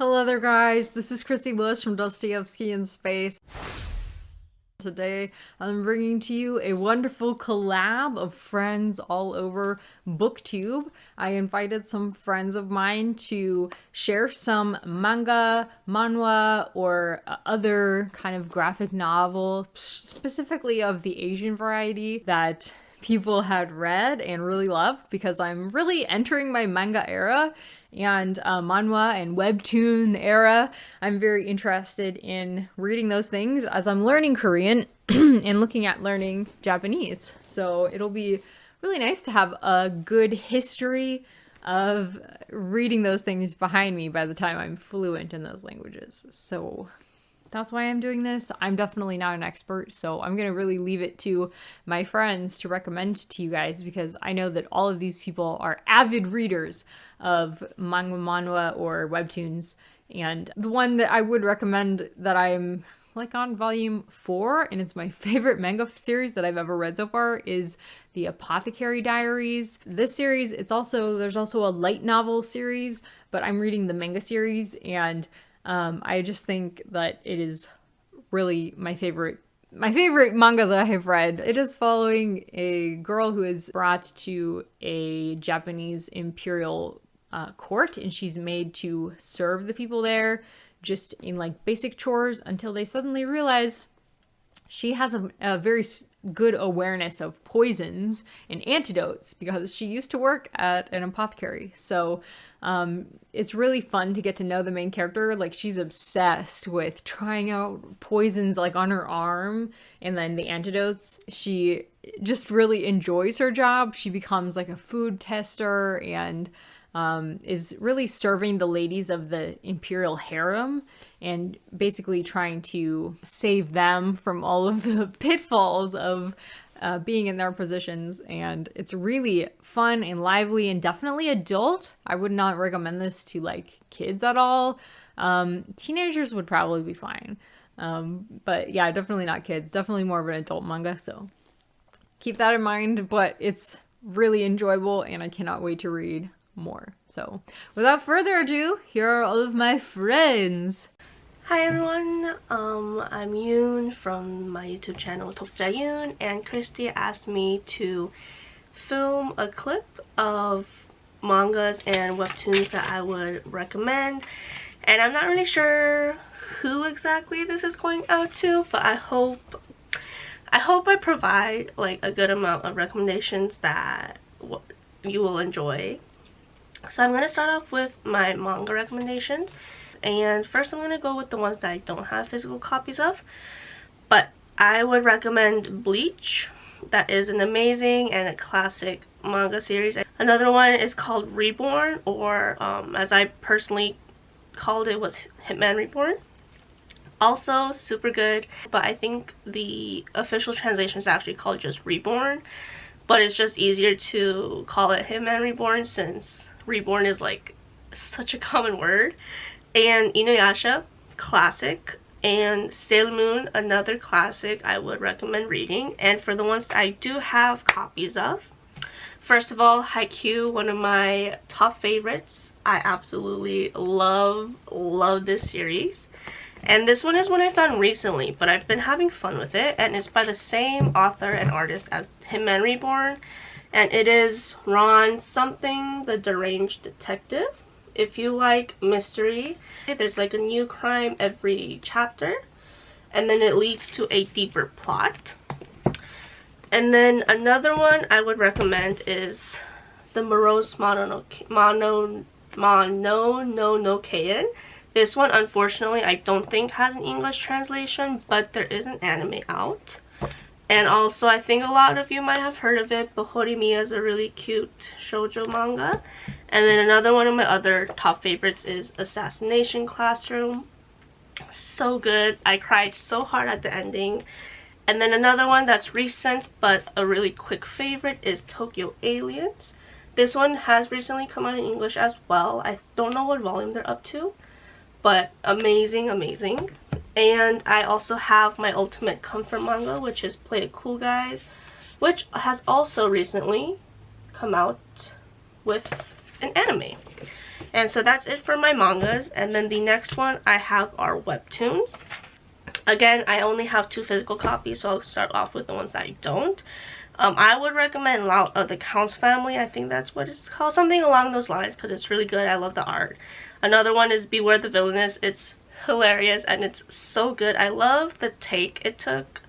Hello there guys, this is Christy Lewis from Dostoevsky in Space. Today I'm bringing to you a wonderful collab of friends all over Booktube. I invited some friends of mine to share some manga, manhwa, or other kind of graphic novel, specifically of the Asian variety that people had read and really loved, because I'm really entering my manga era and manhwa and webtoon era. I'm very interested in reading those things as I'm learning Korean and looking at learning Japanese. So it'll be really nice to have a good history of reading those things behind me by the time I'm fluent in those languages. So that's why I'm doing this. I'm definitely not an expert, so I'm going to really leave it to my friends to recommend to you guys, because I know that all of these people are avid readers of manga, manhwa, or webtoons. And the one that I would recommend, that I'm like on volume 4, and it's my favorite manga series that I've ever read so far, is the Apothecary Diaries. This series, there's also a light novel series, but I'm reading the manga series, and I just think that it is really my favorite manga that I have read. It is following a girl who is brought to a Japanese imperial court, and she's made to serve the people there just in like basic chores until they suddenly realize she has a very good awareness of poisons and antidotes, because she used to work at an apothecary. So it's really fun to get to know the main character. Like, she's obsessed with trying out poisons like on her arm and then the antidotes. She just really enjoys her job. She becomes like a food tester and is really serving the ladies of the imperial harem and basically trying to save them from all of the pitfalls of being in their positions. And it's really fun and lively and definitely adult. I would not recommend this to like kids at all. Teenagers would probably be fine. But yeah, definitely not kids. Definitely more of an adult manga. So keep that in mind, but it's really enjoyable and I cannot wait to read more. So without further ado, here are all of my friends. Hi everyone, I'm Yoon from my YouTube channel Tokja Yoon, and Christy asked me to film a clip of mangas and webtoons that I would recommend, and I'm not really sure who exactly this is going out to, but I hope I provide like a good amount of recommendations that you will enjoy. So I'm going to start off with my manga recommendations. And first I'm going to go with the ones that I don't have physical copies of. But I would recommend Bleach. That is an amazing and a classic manga series. Another one is called Reborn, or as I personally called it, was Hitman Reborn. Also super good, but I think the official translation is actually called just Reborn. But it's just easier to call it Hitman Reborn since Reborn is like such a common word. And Inuyasha, classic, and Sailor Moon, another classic I would recommend reading. And for the ones that I do have copies of, first of all, Haikyu, one of my top favorites. I absolutely love this series. And this one is one I found recently, but I've been having fun with it, and it's by the same author and artist as Hitman Reborn, and it is Ron something, the Deranged Detective. If you like mystery, there's like a new crime every chapter, and then it leads to a deeper plot. And then another one I would recommend is the Morose Mononokean. This one, unfortunately, I don't think has an English translation, but there is an anime out. And also, I think a lot of you might have heard of it, but Horimiya is a really cute shoujo manga. And then another one of my other top favorites is Assassination Classroom. So good. I cried so hard at the ending. And then another one that's recent, but a really quick favorite, is Tokyo Aliens. This one has recently come out in English as well. I don't know what volume they're up to, but amazing, amazing. And I also have my ultimate comfort manga, which is Play It Cool Guys, which has also recently come out with an anime. And so that's it for my mangas. And then the next one I have are webtoons. Again, I only have 2 physical copies, so I'll start off with the ones that I don't. I would recommend the Counts Family. I think that's what it's called, something along those lines, because it's really good. I love the art. Another one is Beware the Villainess. It's hilarious and it's so good. I love the take it took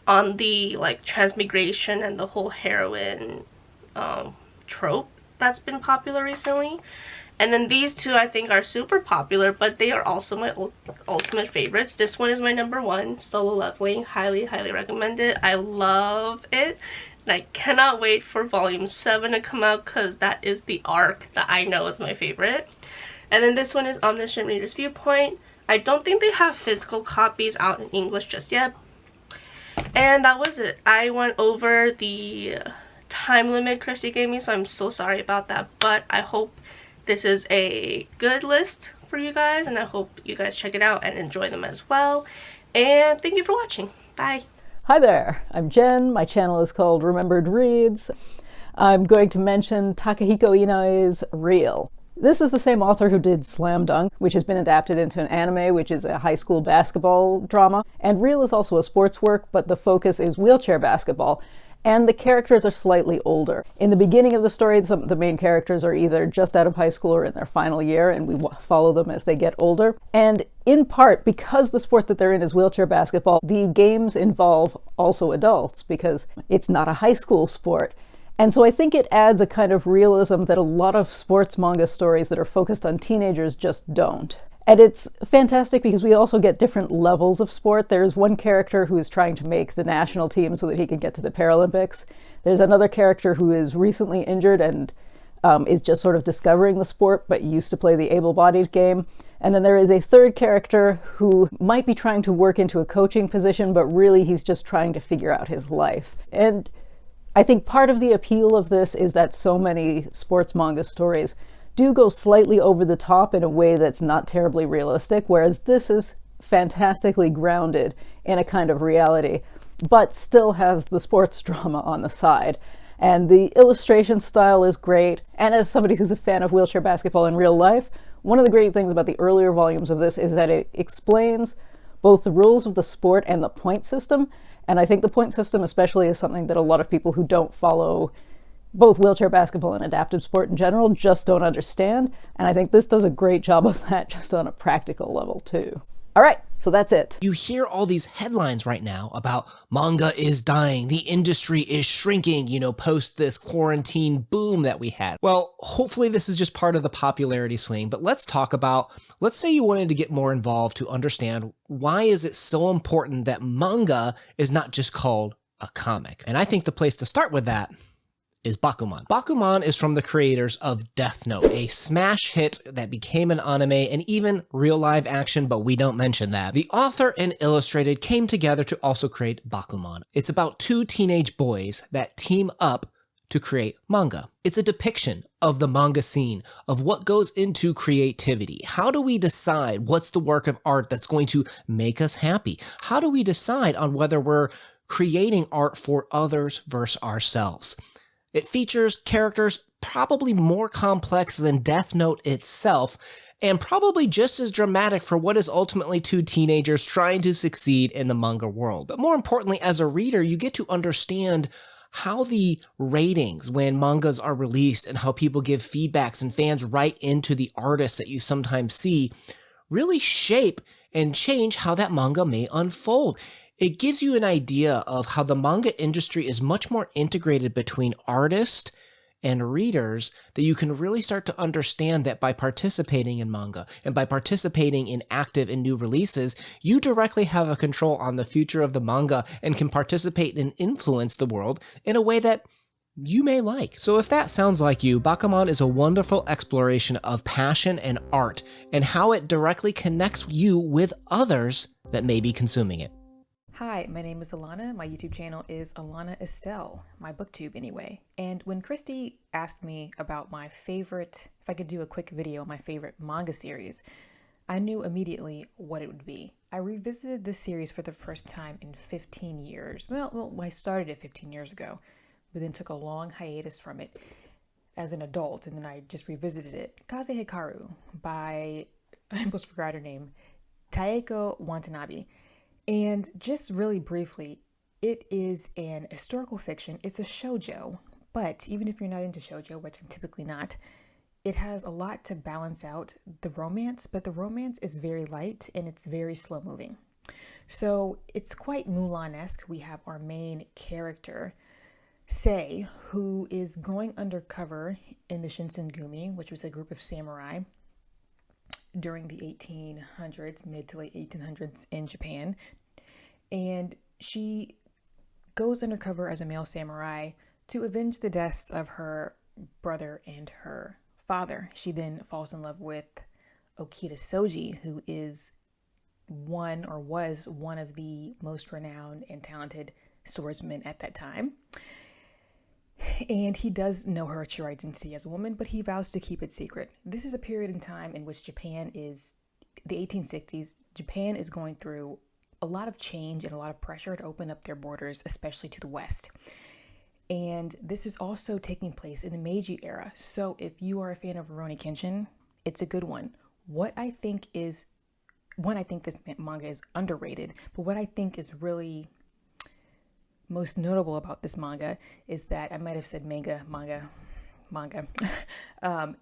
on the like transmigration and the whole heroine trope that's been popular recently. And then these two I think are super popular, but they are also my ultimate favorites. This one is my #1, Solo Leveling. Highly recommend it. I love it and I cannot wait for volume 7 to come out, because that is the arc that I know is my favorite. And then this one is Omniscient Reader's Viewpoint. I don't think they have physical copies out in English just yet. And that was it. I went over the time limit Christy gave me, so I'm so sorry about that, but I hope this is a good list for you guys, and I hope you guys check it out and enjoy them as well. And thank you for watching. Bye. Hi there, I'm Jen. My channel is called Remembered Reads. I'm going to mention Takahiko Inoue's Real. This is the same author who did Slam Dunk, which has been adapted into an anime, which is a high school basketball drama. And Real is also a sports work, but the focus is wheelchair basketball. And the characters are slightly older. In the beginning of the story, some of the main characters are either just out of high school or in their final year, and we follow them as they get older. And in part, because the sport that they're in is wheelchair basketball, the games involve also adults, because it's not a high school sport. And so I think it adds a kind of realism that a lot of sports manga stories that are focused on teenagers just don't. And it's fantastic because we also get different levels of sport. There's one character who is trying to make the national team so that he can get to the Paralympics. There's another character who is recently injured and is just sort of discovering the sport, but used to play the able-bodied game. And then there is a third character who might be trying to work into a coaching position, but really he's just trying to figure out his life. And I think part of the appeal of this is that so many sports manga stories do go slightly over the top in a way that's not terribly realistic, whereas this is fantastically grounded in a kind of reality, but still has the sports drama on the side. And the illustration style is great, and as somebody who's a fan of wheelchair basketball in real life, one of the great things about the earlier volumes of this is that it explains both the rules of the sport and the point system. And I think the point system especially is something that a lot of people who don't follow both wheelchair basketball and adaptive sport in general just don't understand. And I think this does a great job of that just on a practical level too. All right, so that's it. You hear all these headlines right now about manga is dying, the industry is shrinking, post this quarantine boom that we had. Well, hopefully this is just part of the popularity swing, but let's talk about, let's say you wanted to get more involved to understand why is it so important that manga is not just called a comic. And I think the place to start with that is Bakuman. Bakuman is from the creators of Death Note, a smash hit that became an anime and even real live action, but we don't mention that. The author and illustrated came together to also create Bakuman. It's about 2 teenage boys that team up to create manga. It's a depiction of the manga scene, of what goes into creativity. How do we decide what's the work of art that's going to make us happy? How do we decide on whether we're creating art for others versus ourselves? It features characters probably more complex than Death Note itself, and probably just as dramatic for what is ultimately 2 teenagers trying to succeed in the manga world. But more importantly, as a reader, you get to understand how the ratings when mangas are released and how people give feedbacks and fans write into the artists that you sometimes see really shape and change how that manga may unfold. It gives you an idea of how the manga industry is much more integrated between artists and readers, that you can really start to understand that by participating in manga and by participating in active and new releases, you directly have a control on the future of the manga and can participate and influence the world in a way that you may like. So if that sounds like you, Bakuman is a wonderful exploration of passion and art and how it directly connects you with others that may be consuming it. Hi, my name is Alana. My YouTube channel is Alana Estelle, my booktube anyway. And when Christy asked me about my favorite, if I could do a quick video on my favorite manga series, I knew immediately what it would be. I revisited this series for the first time in 15 years. Well, I started it 15 years ago, but then took a long hiatus from it. as an adult, and then I just revisited it. Kaze Hikaru by, I almost forgot her name, Taeko Watanabe. And just really briefly, it is an historical fiction. It's a shoujo, but even if you're not into shoujo, which I'm typically not, it has a lot to balance out the romance, but the romance is very light and it's very slow moving. So it's quite Mulan-esque. We have our main character, Sei, who is going undercover in the Shinsengumi, which was a group of samurai during the 1800s, mid to late 1800s in Japan. And she goes undercover as a male samurai to avenge the deaths of her brother and her father. She then falls in love with Okita Soji, who is was one of the most renowned and talented swordsmen at that time. And he does know her true identity as a woman, but he vows to keep it secret. This is a period in time in which Japan is, the 1860s, Japan is going through a lot of change and a lot of pressure to open up their borders, especially to the West. And this is also taking place in the Meiji era. So if you are a fan of Rurouni Kenshin, it's a good one. I think this manga is underrated, but what I think is really most notable about this manga is that, I might have said manga,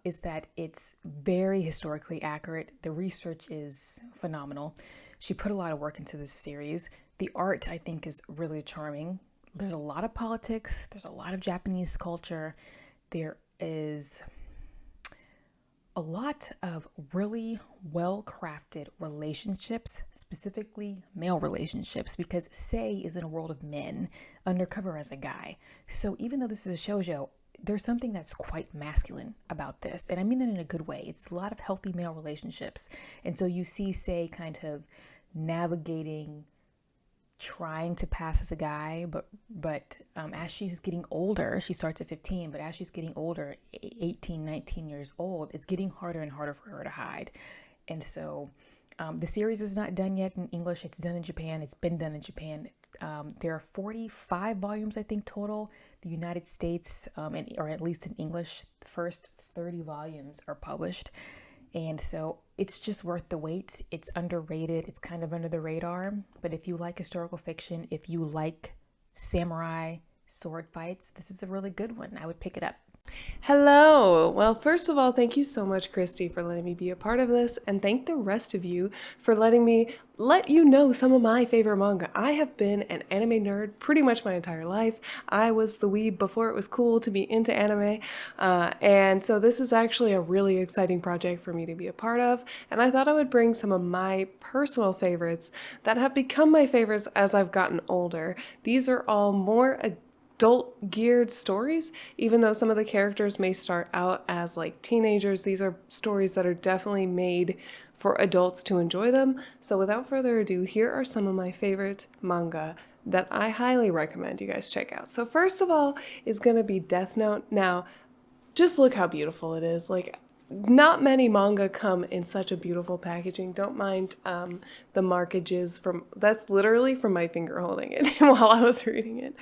is that it's very historically accurate. The research is phenomenal. She put a lot of work into this series. The art, I think, is really charming. There's a lot of politics. There's a lot of Japanese culture. There is a lot of really well-crafted relationships, specifically male relationships, because Sei is in a world of men, undercover as a guy. So even though this is a shoujo, there's something that's quite masculine about this. And I mean that in a good way. It's a lot of healthy male relationships. And so you see Sei kind of navigating, trying to pass as a guy, but as she's getting older, she starts at 15, but as she's getting older, 18, 19 years old, it's getting harder and harder for her to hide. And so the series is not done yet in English. It's done in Japan. It's been done in Japan. There are 45 volumes, I think, total. The United States, or at least in English, the first 30 volumes are published. And so it's just worth the wait. It's underrated. It's kind of under the radar. But if you like historical fiction, if you like samurai sword fights, this is a really good one. I would pick it up. Hello! Well, first of all, thank you so much, Christy, for letting me be a part of this, and thank the rest of you for letting me let you know some of my favorite manga. I have been an anime nerd pretty much my entire life. I was the weeb before it was cool to be into anime, and so this is actually a really exciting project for me to be a part of, and I thought I would bring some of my personal favorites that have become my favorites as I've gotten older. These are all more adult geared stories, even though some of the characters may start out as like teenagers. These are stories that are definitely made for adults to enjoy them. So without further ado, here are some of my favorite manga that I highly recommend you guys check out. So first of all is going to be Death Note. Now, just look how beautiful it is. Like, not many manga come in such a beautiful packaging. Don't mind the markages that's literally from my finger holding it while I was reading it.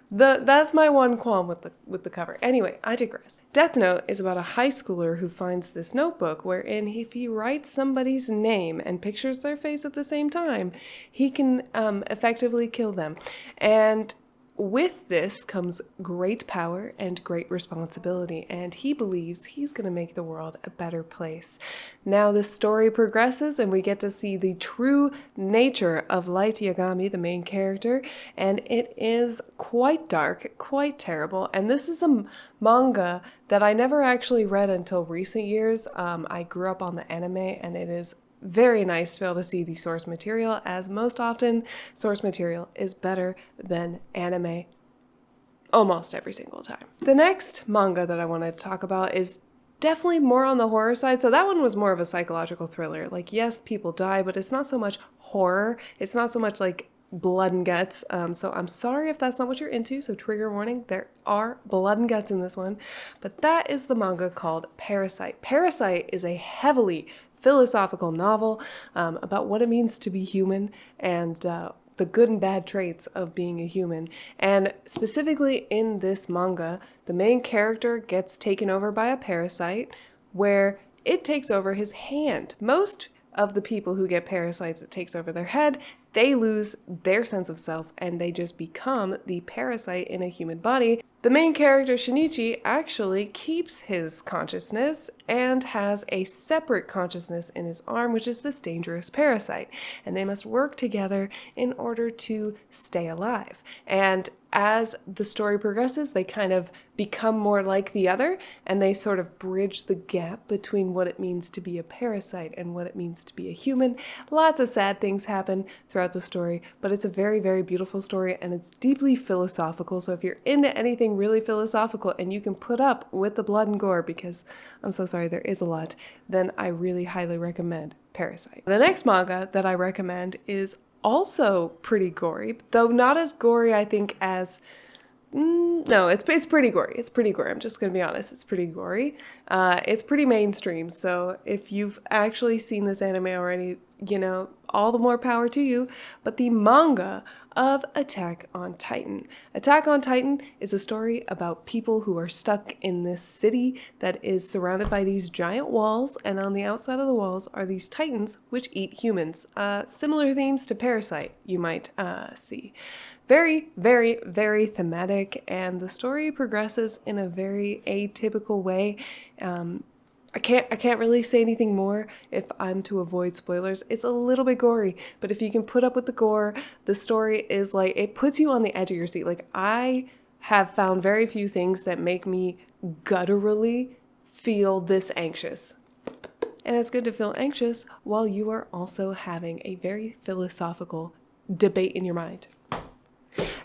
That's my one qualm with the cover. Anyway, I digress. Death Note is about a high schooler who finds this notebook wherein if he writes somebody's name and pictures their face at the same time, he can effectively kill them. And with this comes great power and great responsibility, and he believes he's going to make the world a better place. Now the story progresses and we get to see the true nature of Light Yagami, the main character, and it is quite dark, quite terrible, and this is a manga that I never actually read until recent years. I grew up on the anime, and it is very nice to be able to see the source material, as most often source material is better than anime almost every single time. The next manga that I want to talk about is definitely more on the horror side. So that one was more of a psychological thriller. Like, yes, people die, but it's not so much horror. It's not so much like blood and guts. So I'm sorry if that's not what you're into. So trigger warning, there are blood and guts in this one. But that is the manga called Parasite. Parasite is a heavily philosophical novel about what it means to be human and the good and bad traits of being a human. And specifically in this manga, the main character gets taken over by a parasite where it takes over his hand. Most of the people who get parasites, it takes over their head, they lose their sense of self and they just become the parasite in a human body. The main character, Shinichi, actually keeps his consciousness and has a separate consciousness in his arm, which is this dangerous parasite. And they must work together in order to stay alive. And as the story progresses, they kind of become more like the other, and they sort of bridge the gap between what it means to be a parasite and what it means to be a human. Lots of sad things happen throughout the story, but it's a very, very beautiful story, and it's deeply philosophical. So if you're into anything really philosophical and you can put up with the blood and gore, because I'm so sorry, there is a lot, then I really highly recommend Parasite. The next manga that I recommend is also pretty gory, though not as gory, I think, as no, it's pretty gory. It's pretty gory. I'm just gonna be honest. It's pretty gory. It's pretty mainstream. So if you've actually seen this anime already, you know, all the more power to you. But the manga of Attack on Titan. Attack on Titan is a story about people who are stuck in this city that is surrounded by these giant walls, and on the outside of the walls are these titans which eat humans. Similar themes to Parasite, you might see. Very, very, very thematic, and the story progresses in a very atypical way. I can't really say anything more if I'm to avoid spoilers. It's a little bit gory, but if you can put up with the gore, the story is like, it puts you on the edge of your seat. Like, I have found very few things that make me gutturally feel this anxious. And it's good to feel anxious while you are also having a very philosophical debate in your mind.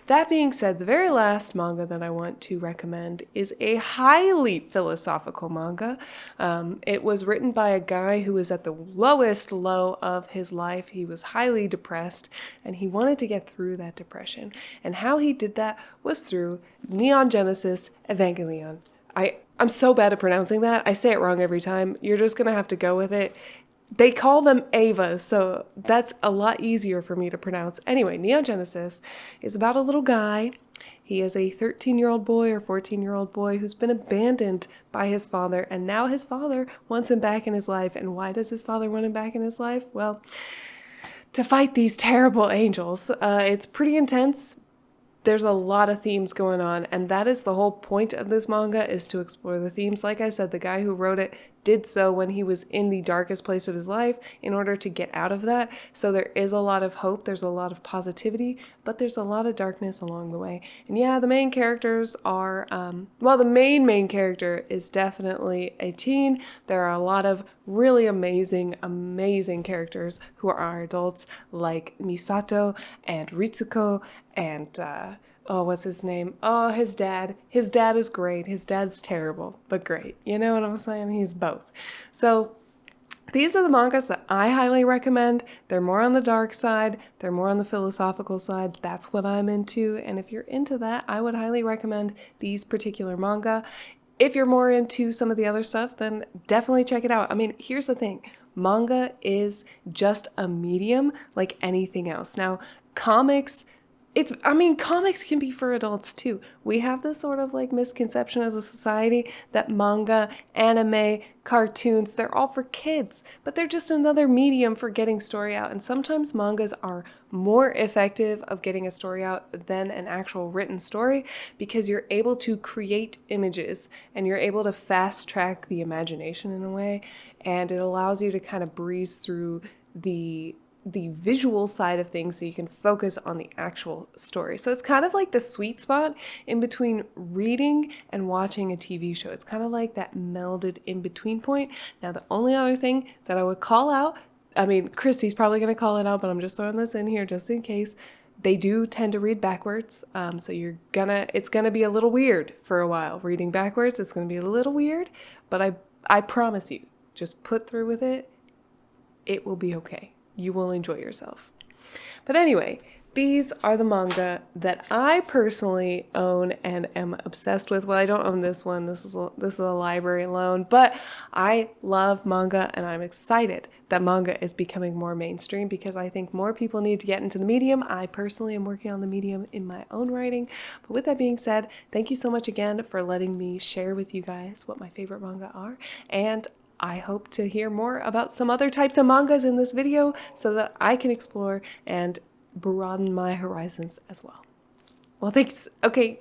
That being said, the very last manga that I want to recommend is a highly philosophical manga. It was written by a guy who was at the lowest low of his life. He was highly depressed, and he wanted to get through that depression. And how he did that was through Neon Genesis Evangelion. I'm so bad at pronouncing that. I say it wrong every time. You're just going to have to go with it. They call them Avas, so that's a lot easier for me to pronounce. Anyway, Neon Genesis is about a little guy. He is a 13-year-old boy or 14-year-old boy who's been abandoned by his father, and now his father wants him back in his life. And why does his father want him back in his life? Well, to fight these terrible angels. It's pretty intense. There's a lot of themes going on, and that is the whole point of this manga, is to explore the themes. Like I said, the guy who wrote it did so when he was in the darkest place of his life in order to get out of that. So there is a lot of hope, there's a lot of positivity, but there's a lot of darkness along the way. And yeah, the main characters are, the main character is definitely a teen. There are a lot of really amazing characters who are adults, like Misato and Ritsuko and, what's his name? Oh, his dad. His dad is great. His dad's terrible, but great. You know what I'm saying? He's both. So these are the mangas that I highly recommend. They're more on the dark side. They're more on the philosophical side. That's what I'm into. And if you're into that, I would highly recommend these particular manga. If you're more into some of the other stuff, then definitely check it out. I mean, here's the thing. Manga is just a medium like anything else. Now, comics can be for adults too. We have this sort of like misconception as a society that manga, anime, cartoons, they're all for kids, but they're just another medium for getting story out. And sometimes mangas are more effective of getting a story out than an actual written story, because you're able to create images and you're able to fast track the imagination in a way, and it allows you to kind of breeze through the visual side of things so you can focus on the actual story. So it's kind of like the sweet spot in between reading and watching a TV show. It's kind of like that melded in between point. Now, the only other thing that I would call out, I mean, Christy's probably going to call it out, but I'm just throwing this in here just in case. They do tend to read backwards, so it's gonna be a little weird for a while. Reading backwards, it's gonna be a little weird, but I promise you, just put through with it. It will be okay. You will enjoy yourself. But anyway, these are the manga that I personally own and am obsessed with. Well, I don't own this one. This is a library loan, but I love manga and I'm excited that manga is becoming more mainstream because I think more people need to get into the medium. I personally am working on the medium in my own writing. But with that being said, thank you so much again for letting me share with you guys what my favorite manga are, and I hope to hear more about some other types of mangas in this video so that I can explore and broaden my horizons as well. Well, thanks. Okay,